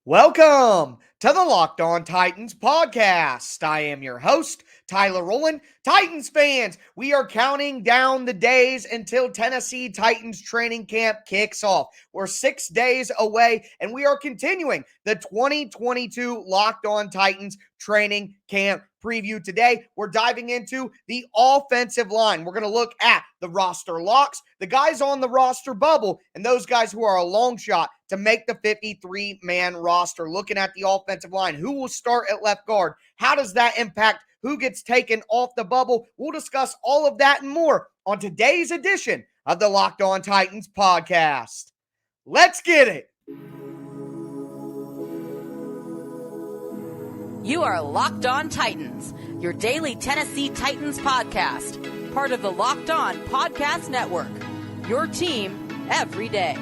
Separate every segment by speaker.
Speaker 1: Welcome to the Locked On Titans podcast. I am your host, Tyler Rowland. Titans fans, we are counting down the days until Tennessee Titans training camp kicks off. We're 6 days away, and we are continuing the 2022 Locked On Titans training camp preview. Today, we're diving into the offensive line. We're going to look at the roster locks, the guys on the roster bubble, and those guys who are a long shot to make the 53-man roster. Looking at the offensive line, who will start at left guard? How does that impact who gets taken off the bubble? We'll discuss all of that and more on today's edition of the Locked On Titans podcast. Let's get it.
Speaker 2: You are Locked On Titans, your daily Tennessee Titans podcast, part of the Locked On Podcast Network, your team every day.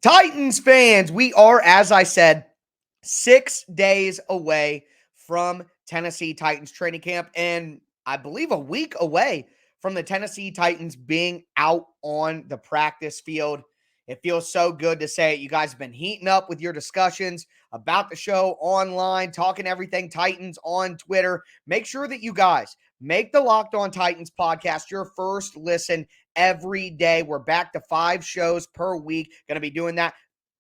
Speaker 1: Titans fans, we are, as I said, 6 days away from Tennessee Titans training camp, and I believe a week away from the Tennessee Titans being out on the practice field. It feels so good to say it. You guys have been heating up with your discussions about the show online, talking everything Titans on Twitter. Make sure that you guys make the Locked On Titans podcast your first listen every day. We're back to 5 shows per week. Going to be doing that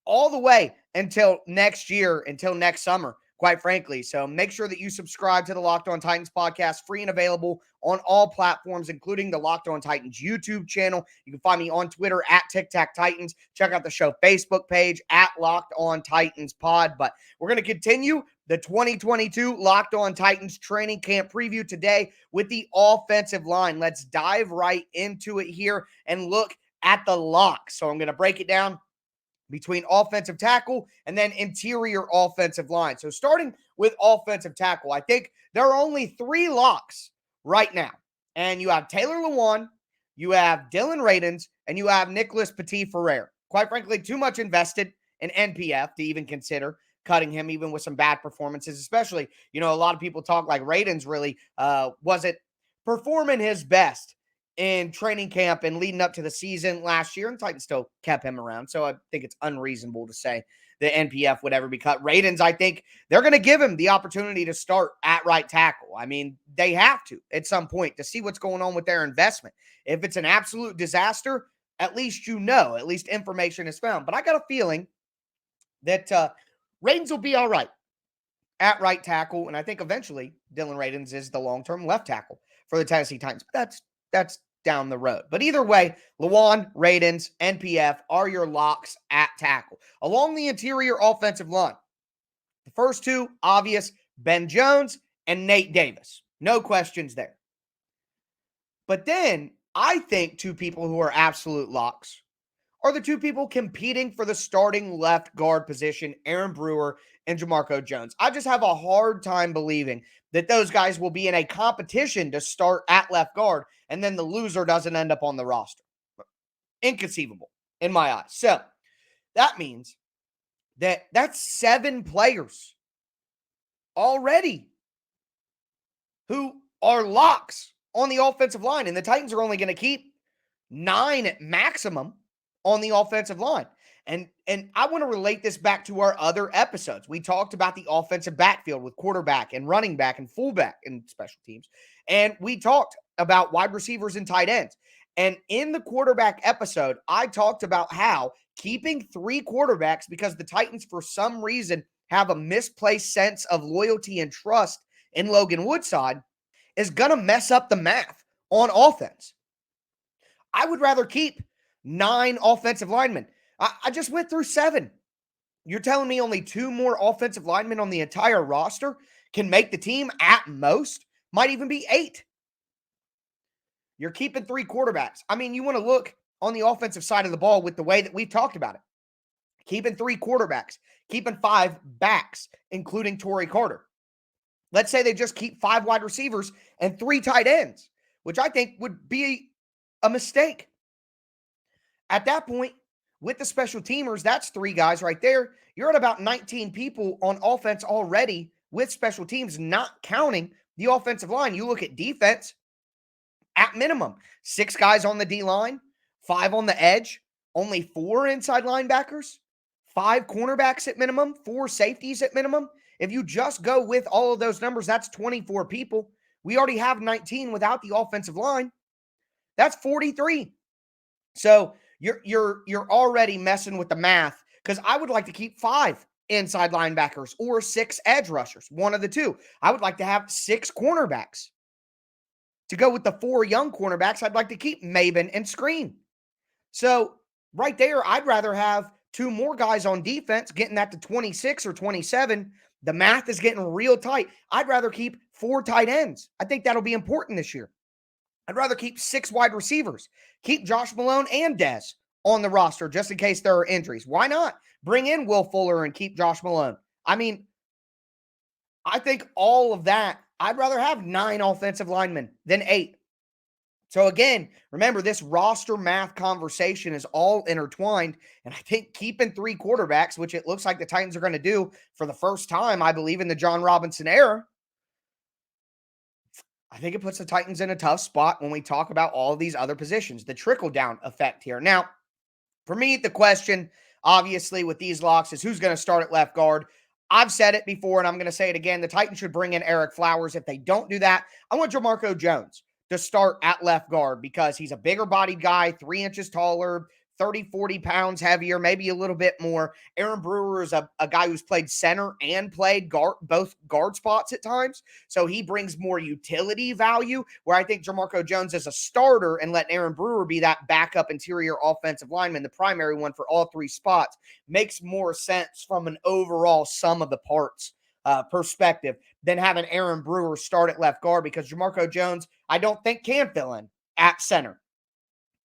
Speaker 1: all the way until next year, until next summer, quite frankly. So make sure that you subscribe to the Locked On Titans podcast, free and available on all platforms, including the Locked On Titans YouTube channel. You can find me on Twitter at TicTacTitans. Check out the show Facebook page at Locked On Titans Pod. But we're going to continue the 2022 Locked On Titans training camp preview today with the offensive line. Let's dive right into it here and look at the locks. So I'm going to break it down between offensive tackle and then interior offensive line. So starting with offensive tackle, I think there are only 3 locks right now. And you have Taylor Lewan, you have Dylan Radins, and you have Nicholas Petit-Ferrer. Quite frankly, too much invested in NPF to even consider cutting him, even with some bad performances, especially, a lot of people talk like Radins really wasn't performing his best in training camp and leading up to the season last year, and Titans still kept him around. So I think it's unreasonable to say the NPF would ever be cut. Radins, I think they're going to give him the opportunity to start at right tackle. I mean, they have to at some point to see what's going on with their investment. If it's an absolute disaster, at least at least information is found. But I got a feeling that Radins will be all right at right tackle, and I think eventually Dylan Radins is the long-term left tackle for the Tennessee Titans. But that's down the road. But either way, Lewan, Radins, NPF are your locks at tackle. Along the interior offensive line, the first 2, obvious, Ben Jones and Nate Davis. No questions there. But then I think 2 people who are absolute locks are the 2 people competing for the starting left guard position, Aaron Brewer and Jamarco Jones. I just have a hard time believing that those guys will be in a competition to start at left guard, and then the loser doesn't end up on the roster. Inconceivable in my eyes. So that means that's 7 players already who are locks on the offensive line, and the Titans are only going to keep 9 at maximum on the offensive line. And I want to relate this back to our other episodes. We talked about the offensive backfield with quarterback and running back and fullback and special teams. And we talked about wide receivers and tight ends. And in the quarterback episode, I talked about how keeping 3 quarterbacks, because the Titans for some reason have a misplaced sense of loyalty and trust in Logan Woodside, is going to mess up the math on offense. I would rather keep 9 offensive linemen. I just went through 7. You're telling me only 2 more offensive linemen on the entire roster can make the team at most? Might even be 8. You're keeping 3 quarterbacks. I mean, you want to look on the offensive side of the ball with the way that we've talked about it. Keeping 3 quarterbacks, keeping 5 backs, including Torrey Carter. Let's say they just keep 5 wide receivers and 3 tight ends, which I think would be a mistake. At that point, with the special teamers, that's 3 guys right there. You're at about 19 people on offense already with special teams, not counting the offensive line. You look at defense, at minimum, 6 guys on the D line, 5 on the edge, only 4 inside linebackers, 5 cornerbacks at minimum, 4 safeties at minimum. If you just go with all of those numbers, that's 24 people. We already have 19 without the offensive line. That's 43. So you're already messing with the math, because I would like to keep 5 inside linebackers or 6 edge rushers, one of the two. I would like to have 6 cornerbacks. To go with the 4 young cornerbacks, I'd like to keep Maben and Screen. So right there, I'd rather have 2 more guys on defense, getting that to 26 or 27. The math is getting real tight. I'd rather keep 4 tight ends. I think that'll be important this year. I'd rather keep 6 wide receivers. Keep Josh Malone and Dez on the roster just in case there are injuries. Why not bring in Will Fuller and keep Josh Malone? I mean, I think all of that, I'd rather have 9 offensive linemen than 8. So again, remember, this roster math conversation is all intertwined. And I think keeping 3 quarterbacks, which it looks like the Titans are going to do for the first time, I believe, in the John Robinson era, I think it puts the Titans in a tough spot when we talk about all of these other positions, the trickle-down effect here. Now, for me, the question, obviously, with these locks is who's going to start at left guard. I've said it before, and I'm going to say it again. The Titans should bring in Eric Flowers. If they don't do that, I want Jamarco Jones to start at left guard because he's a bigger bodied guy, 3 inches taller, 30, 40 pounds heavier, maybe a little bit more. Aaron Brewer is a guy who's played center and played both guard spots at times. So he brings more utility value, where I think Jamarco Jones is a starter and letting Aaron Brewer be that backup interior offensive lineman, the primary one for all 3 spots, makes more sense from an overall sum of the parts perspective than having Aaron Brewer start at left guard, because Jamarco Jones, I don't think, can fill in at center.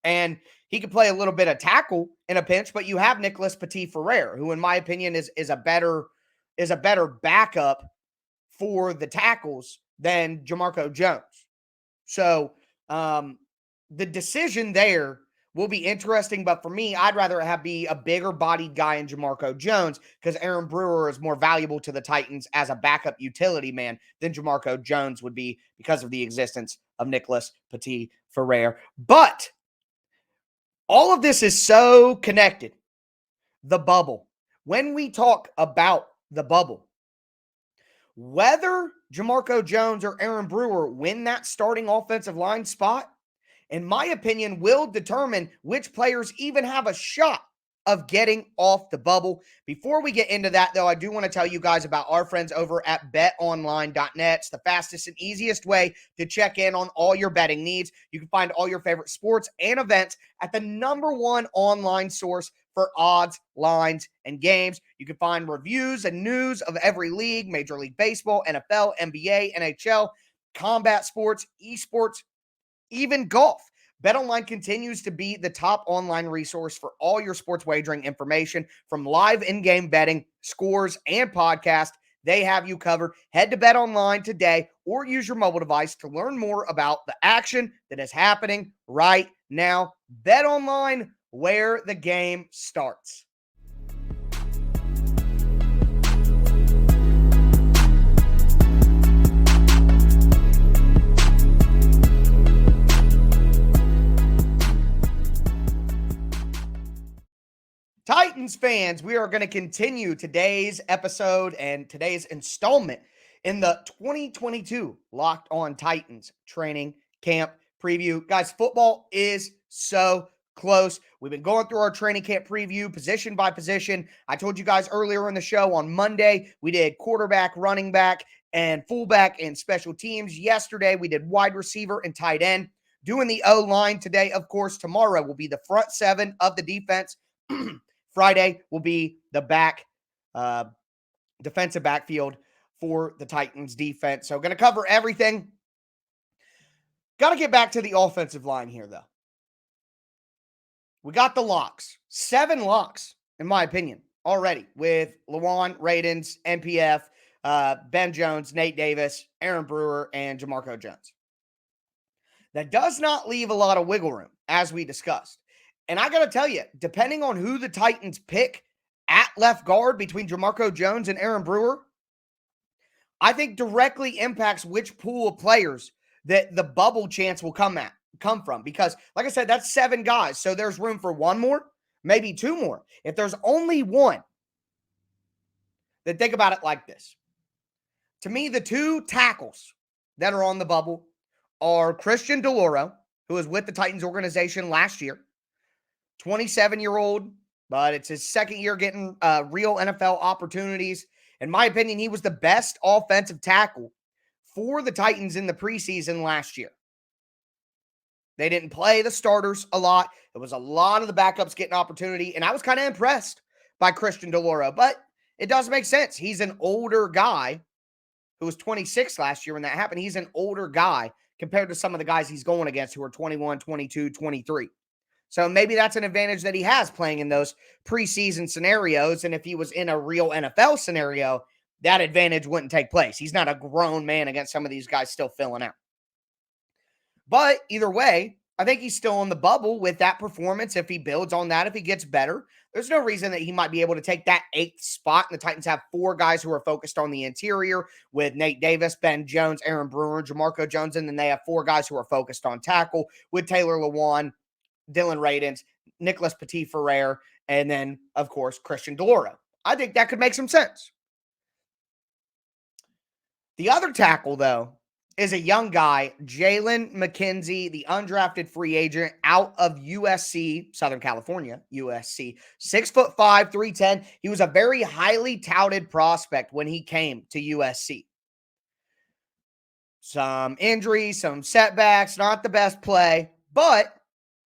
Speaker 1: And he could play a little bit of tackle in a pinch, but you have Nicholas Petit-Ferrer, who in my opinion is a better backup for the tackles than Jamarco Jones. So the decision there will be interesting, but for me, I'd rather be a bigger bodied guy in Jamarco Jones, because Aaron Brewer is more valuable to the Titans as a backup utility man than Jamarco Jones would be because of the existence of Nicholas Petit-Ferrer. But all of this is so connected. The bubble. When we talk about the bubble, whether Jamarco Jones or Aaron Brewer win that starting offensive line spot, in my opinion, will determine which players even have a shot of getting off the bubble. Before we get into that, though, I do want to tell you guys about our friends over at BetOnline.net. It's the fastest and easiest way to check in on all your betting needs. You can find all your favorite sports and events at the #1 online source for odds, lines, and games. You can find reviews and news of every league: Major League Baseball, NFL, NBA, NHL, combat sports, esports, even golf. BetOnline continues to be the top online resource for all your sports wagering information, from live in-game betting, scores, and podcasts. They have you covered. Head to BetOnline today or use your mobile device to learn more about the action that is happening right now. BetOnline, where the game starts. Titans fans, we are going to continue today's episode and today's installment in the 2022 Locked On Titans training camp preview. Guys, football is so close. We've been going through our training camp preview position by position. I told you guys earlier in the show on Monday, we did quarterback, running back, and fullback and special teams. Yesterday, we did wide receiver and tight end. Doing the O-line today, of course. Tomorrow will be the front 7 of the defense. Friday will be the defensive backfield for the Titans defense. So going to cover everything. Got to get back to the offensive line here, though. We got the locks. 7 locks, in my opinion, already, with Lawan, Radens, NPF, Ben Jones, Nate Davis, Aaron Brewer, and Jamarco Jones. That does not leave a lot of wiggle room, as we discussed. And I got to tell you, depending on who the Titans pick at left guard between Jamarco Jones and Aaron Brewer, I think directly impacts which pool of players that the bubble chance will come from. Because, like I said, that's 7 guys. So there's room for one more, maybe 2 more. If there's only one, then think about it like this. To me, the 2 tackles that are on the bubble are Christian DeLauro, who was with the Titans organization last year, 27-year-old, but it's his second year getting real NFL opportunities. In my opinion, he was the best offensive tackle for the Titans in the preseason last year. They didn't play the starters a lot. It was a lot of the backups getting opportunity, and I was kind of impressed by Christian DeLauro, but it does make sense. He's an older guy who was 26 last year when that happened. He's an older guy compared to some of the guys he's going against who are 21, 22, 23. So maybe that's an advantage that he has playing in those preseason scenarios. And if he was in a real NFL scenario, that advantage wouldn't take place. He's not a grown man against some of these guys still filling out. But either way, I think he's still on the bubble with that performance. If he builds on that, if he gets better, there's no reason that he might be able to take that 8th spot. And the Titans have 4 guys who are focused on the interior with Nate Davis, Ben Jones, Aaron Brewer, Jamarco Jones. And then they have 4 guys who are focused on tackle with Taylor Lewan, Dylan Radins, Nicholas Petit-Ferrer, and then, of course, Christian DeLauro. I think that could make some sense. The other tackle, though, is a young guy, Jalen McKenzie, the undrafted free agent out of USC, Southern California, USC. 6'5", 310. He was a very highly touted prospect when he came to USC. Some injuries, some setbacks, not the best play, but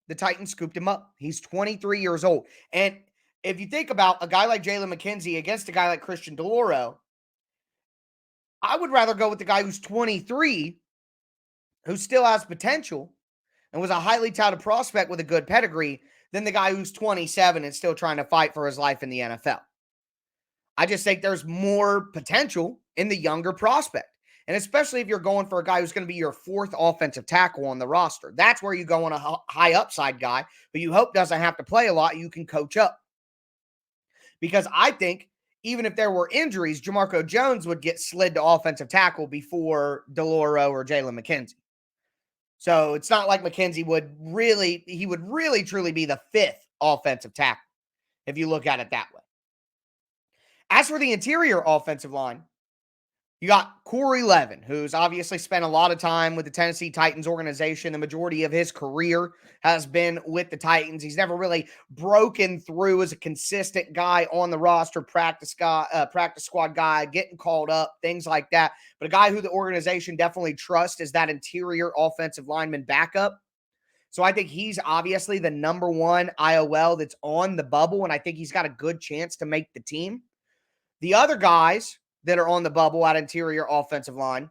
Speaker 1: the Titans scooped him up. He's 23 years old. And if you think about a guy like Jalen McKenzie against a guy like Christian DeLauro, I would rather go with the guy who's 23, who still has potential and was a highly touted prospect with a good pedigree, than the guy who's 27 and still trying to fight for his life in the NFL. I just think there's more potential in the younger prospect. And especially if you're going for a guy who's going to be your 4th offensive tackle on the roster. That's where you go on a high upside guy who you hope doesn't have to play a lot. You can coach up. Because I think even if there were injuries, Jamarco Jones would get slid to offensive tackle before DeLauro or Jalen McKenzie. So it's not like McKenzie would really truly be the 5th offensive tackle if you look at it that way. As for the interior offensive line, you got Corey Levin, who's obviously spent a lot of time with the Tennessee Titans organization. The majority of his career has been with the Titans. He's never really broken through as a consistent guy on the roster, practice squad guy, getting called up, things like that. But a guy who the organization definitely trusts is that interior offensive lineman backup. So I think he's obviously the number 1 IOL that's on the bubble, and I think he's got a good chance to make the team. The other guys that are on the bubble at interior offensive line,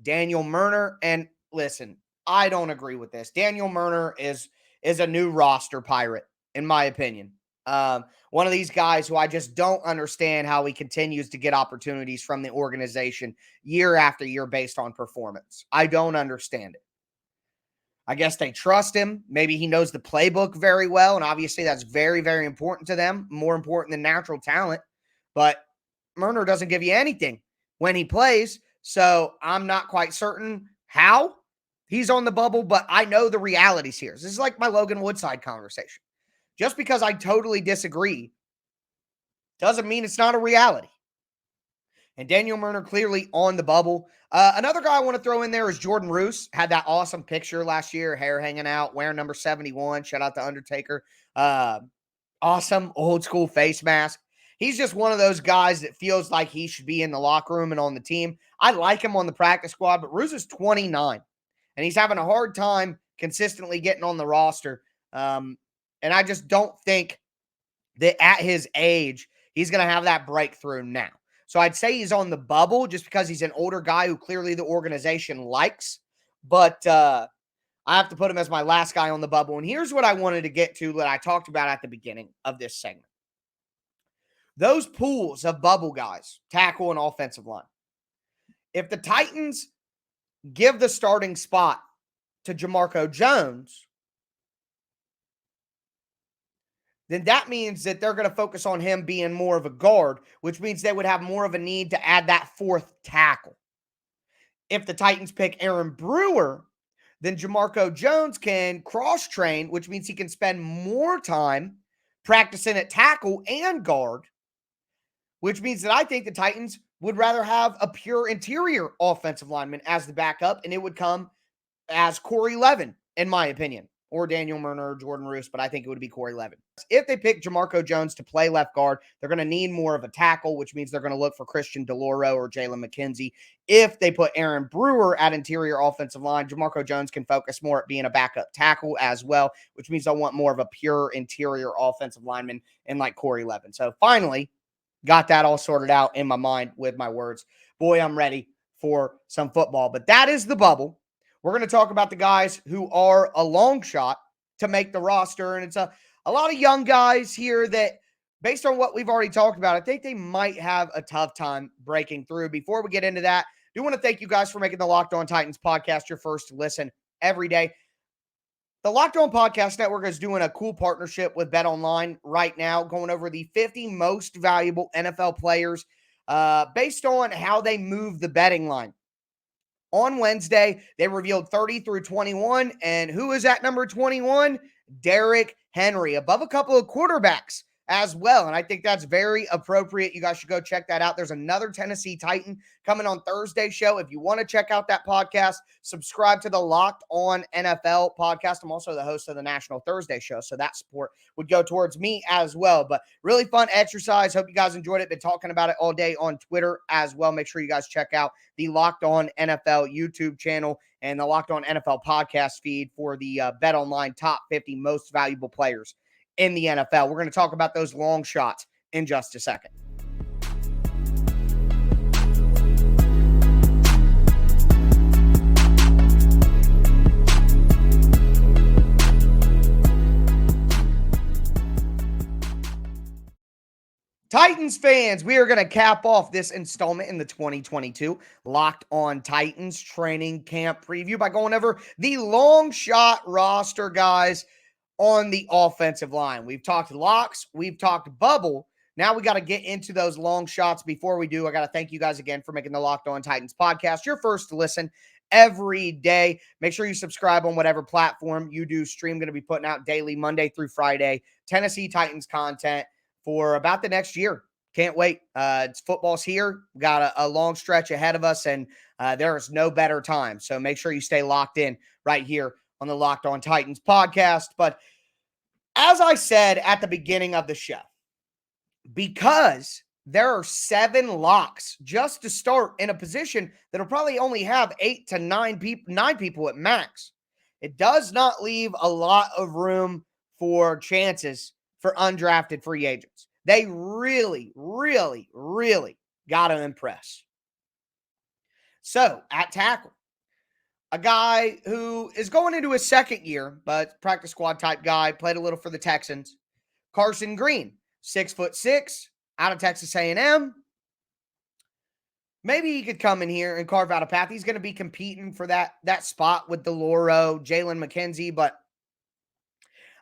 Speaker 1: Daniel Murner. And listen, I don't agree with this. Daniel Murner is a new roster pirate, in my opinion. One of these guys who I just don't understand how he continues to get opportunities from the organization year after year based on performance. I don't understand it. I guess they trust him. Maybe he knows the playbook very well, and obviously that's very, very important to them, more important than natural talent. But Murner doesn't give you anything when he plays, so I'm not quite certain how he's on the bubble, but I know the realities here. This is like my Logan Woodside conversation. Just because I totally disagree doesn't mean it's not a reality. And Daniel Murner clearly on the bubble. Another guy I want to throw in there is Jordan Roos. Had that awesome picture last year, hair hanging out, wearing number 71. Shout out to Undertaker. Awesome old school face mask. He's just one of those guys that feels like he should be in the locker room and on the team. I like him on the practice squad, but Roos is 29, and he's having a hard time consistently getting on the roster. And I just don't think that at his age, he's going to have that breakthrough now. So I'd say he's on the bubble just because he's an older guy who clearly the organization likes. But I have to put him as my last guy on the bubble. And here's what I wanted to get to that I talked about at the beginning of this segment. Those pools of bubble guys, tackle and offensive line. If the Titans give the starting spot to Jamarco Jones, then that means that they're going to focus on him being more of a guard, which means they would have more of a need to add that fourth tackle. If the Titans pick Aaron Brewer, then Jamarco Jones can cross train, which means he can spend more time practicing at tackle and guard, which means that I think the Titans would rather have a pure interior offensive lineman as the backup, and it would come as Corey Levin, in my opinion, or Daniel Murner or Jordan Roos, but I think it would be Corey Levin. If they pick Jamarco Jones to play left guard, they're going to need more of a tackle, which means they're going to look for Christian DeLauro or Jalen McKenzie. If they put Aaron Brewer at interior offensive line, Jamarco Jones can focus more at being a backup tackle as well, which means they'll want more of a pure interior offensive lineman in like Corey Levin. So finally, got that all sorted out in my mind with my words. Boy, I'm ready for some football. But that is the bubble. We're going to talk about the guys who are a long shot to make the roster. And it's a lot of young guys here that, based on what we've already talked about, I think they might have a tough time breaking through. Before we get into that, I do want to thank you guys for making the Locked On Titans podcast your first listen every day. The Locked On Podcast Network is doing a cool partnership with BetOnline right now, going over the 50 most valuable NFL players based on how they move the betting line. On Wednesday, they revealed 30 through 21, and who is at number 21? Derrick Henry, above a couple of quarterbacks as well, and I think that's very appropriate. You guys should go check that out. There's another Tennessee Titan coming on Thursday's show. If you want to check out that podcast, subscribe to the Locked On NFL podcast. I'm also the host of the National Thursday show, so that support would go towards me as well. But really fun exercise. Hope you guys enjoyed it. Been talking about it all day on Twitter as well. Make sure you guys check out the Locked On NFL YouTube channel and the Locked On NFL podcast feed for the BetOnline top 50 most valuable players in the NFL. We're going to talk about those long shots in just a second. Titans fans, we are going to cap off this installment in the 2022 Locked On Titans training camp preview by going over the long shot roster, guys, on the offensive line. We've talked locks, we've talked bubble. Now we got to get into those long shots. Before we do, I got to thank you guys again for making the Locked On Titans podcast your first to listen every day. Make sure you subscribe on whatever platform you do stream. Going to be putting out daily, Monday through Friday, Tennessee Titans content for about the next year. Can't wait. It's football's here. We got a long stretch ahead of us, and there is no better time. So make sure you stay locked in right here on the Locked On Titans podcast. But as I said at the beginning of the show, because there are 7 locks just to start in a position that'll probably only have 8 to 9 people at max, it does not leave a lot of room for chances for undrafted free agents. They really, really, really got to impress. So at tackle, a guy who is going into his second year, but practice squad type guy, played a little for the Texans. Carson Green, 6'6", out of Texas A&M. Maybe he could come in here and carve out a path. He's going to be competing for that spot with DeLauro, Jalen McKenzie, but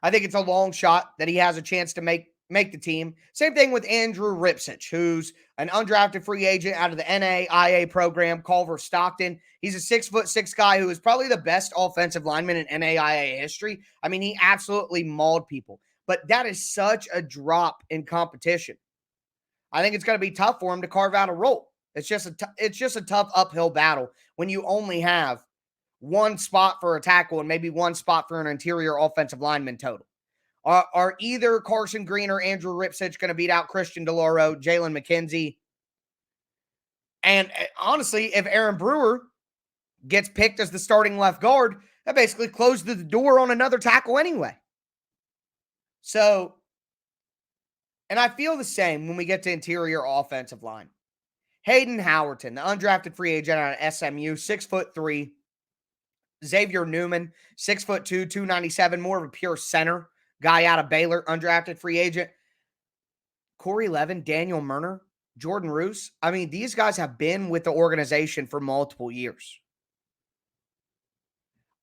Speaker 1: I think it's a long shot that he has a chance to make the team. Same thing with Andrew Ripsich, who's an undrafted free agent out of the NAIA program, Culver Stockton. He's a 6'6" guy who is probably the best offensive lineman in NAIA history. I mean, he absolutely mauled people, but that is such a drop in competition. I think it's going to be tough for him to carve out a role. It's just a tough uphill battle when you only have one spot for a tackle and maybe one spot for an interior offensive lineman total. Are either Carson Green or Andrew Ripsich going to beat out Christian DeLauro, Jalen McKenzie? And honestly, if Aaron Brewer gets picked as the starting left guard, that basically closed the door on another tackle anyway. So, and I feel the same when we get to interior offensive line. Hayden Howerton, the undrafted free agent out of SMU, 6'3". Xavier Newman, 6'2", 297, more of a pure center guy out of Baylor, undrafted free agent. Corey Levin, Daniel Murner, Jordan Roos. I mean, these guys have been with the organization for multiple years.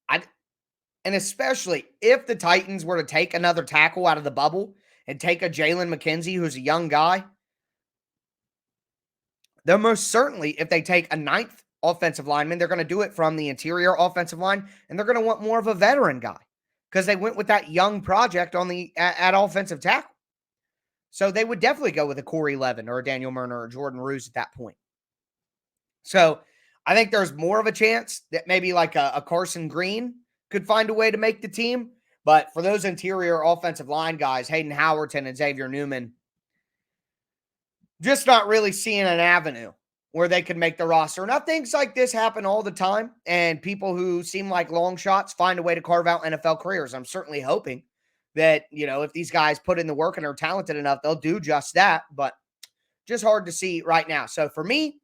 Speaker 1: And especially if the Titans were to take another tackle out of the bubble and take a Jalen McKenzie, who's a young guy, they're most certainly, if they take a ninth offensive lineman, they're going to do it from the interior offensive line, and they're going to want more of a veteran guy because they went with that young project on the at offensive tackle. So they would definitely go with a Corey Levin or a Daniel Murner or Jordan Roos at that point. So I think there's more of a chance that maybe like a Carson Green could find a way to make the team. But for those interior offensive line guys, Hayden Howerton and Xavier Newman, just not really seeing an avenue where they could make the roster. Now, things like this happen all the time, and people who seem like long shots find a way to carve out NFL careers. I'm certainly hoping that, if these guys put in the work and are talented enough, they'll do just that, but just hard to see right now. So for me,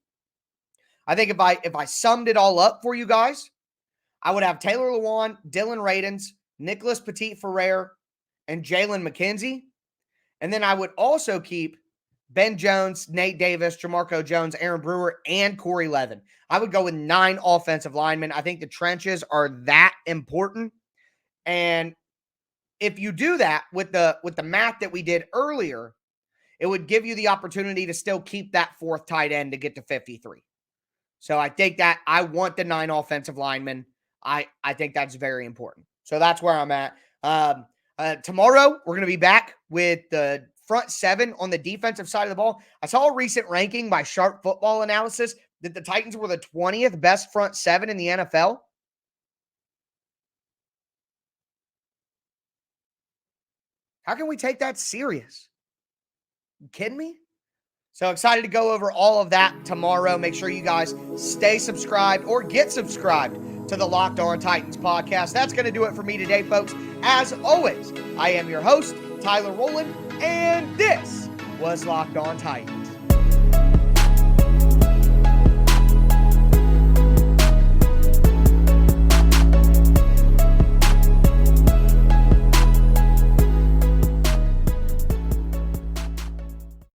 Speaker 1: I think if I summed it all up for you guys, I would have Taylor Lewan, Dylan Radins, Nicholas Petit-Ferrer, and Jalen McKenzie. And then I would also keep Ben Jones, Nate Davis, Jamarco Jones, Aaron Brewer, and Corey Levin. I would go with 9 offensive linemen. I think the trenches are that important. And if you do that with the math that we did earlier, it would give you the opportunity to still keep that 4th tight end to get to 53. So I think that I want the 9 offensive linemen. I think that's very important. So that's where I'm at. Tomorrow, we're going to be back with the front 7 on the defensive side of the ball. I saw a recent ranking by Sharp Football Analysis that the Titans were the 20th best front 7 in the NFL. How can we take that serious? You kidding me? So excited to go over all of that tomorrow. Make sure you guys stay subscribed or get subscribed to the Locked On Titans podcast. That's going to do it for me today, folks. As always, I am your host, Tyler Rowland, and this was Locked On Titans.